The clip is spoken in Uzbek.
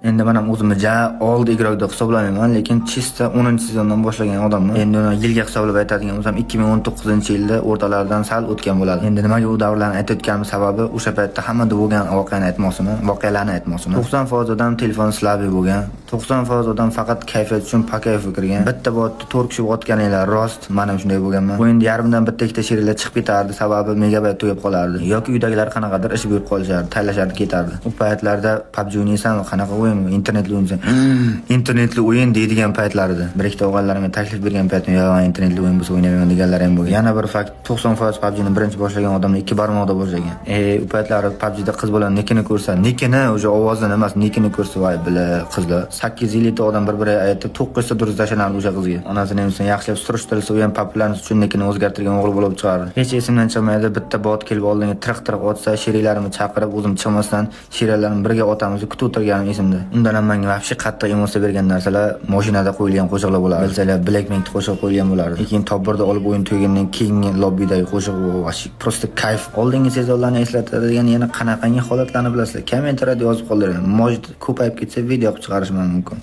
Endi men ham o'zimni old igrok deb hisoblamayman, lekin chista 10-sezondan boshlagan odamman. Endi uni yilga hisoblab aytadigan bo'lsam 2019-yilda o'rtalaridan sal o'tgan bo'ladi. Endi nimaga u davrlarni aytayotganim sababi o'sha paytda hammada bo'lgan voqealarni aytmoqchiman. 90% odam telefon slabi bo'lgan. 90% odam faqat kayfiyat uchun pakayfi kirgan. Bitta botda 4 kishi o'tganinglar rost, men ham shunday bo'lganman. O'yinda yarmidan bitta ikkita she'rlar chiqib ketardi, sababi megabayt tugab qolardi. Yoki uydagilar qanaqadir ish berib qolishardi, taylashardi, ketardi. U paytlarda PUBG o'ynaysan, qanaqa o'yin, internetli o'ynaysan. Internetli o'yin deydigan paytlar edi. Bir ikkita o'g'illarimga taklif bergan paytim, "Yo'q, internetli o'yin bo'lsa o'ynayman" deganlar ham bo'lgan. Yana bir fakt, 90% PUBG'ni birinchi boshlagan odamlar 2 barmoqda boshlagan. U paytlari PUBG'da qiz bola nikini ko'rsa, nikini o'sha ovozidan emas, nikini ko'rsa, voy bila qizlar 850 ta odam bir-biriga aytib 900 ta durust tashlanardi o'sha qizga. Onasini ham yaxshilab surishtirilsa, u ham populярность uchun nikini o'zgartirgan o'g'il bo'lib chiqardi. Hech esimdan chiqmaydi, bitta bot kelib oldinga tirq-tirq otsa, sheriklarimni chaqirib, o'zim chiqmasdan sheriklarimni birga otamiz, kutib o'tirganim esimda. Undan ham menga vobshe qattiq emotsiya bergan narsalar mashinada qo'yilgan qo'shiqlar bo'lardi. Bilsalar, Blackpink'da qo'shiq qo'yilgan bo'lardi. Lekin tobborda olib o'yin tugagandan keyingi lobbidagi qo'shiq voshi prosta kayf. Oldingi sezonlarni eslatadigan yana qanaqangi holatlarni bilasizlar? Kommentariyada yozib qoldiring. Mo'jid ko'payib ketsa video qilib chiqarishim mumkin.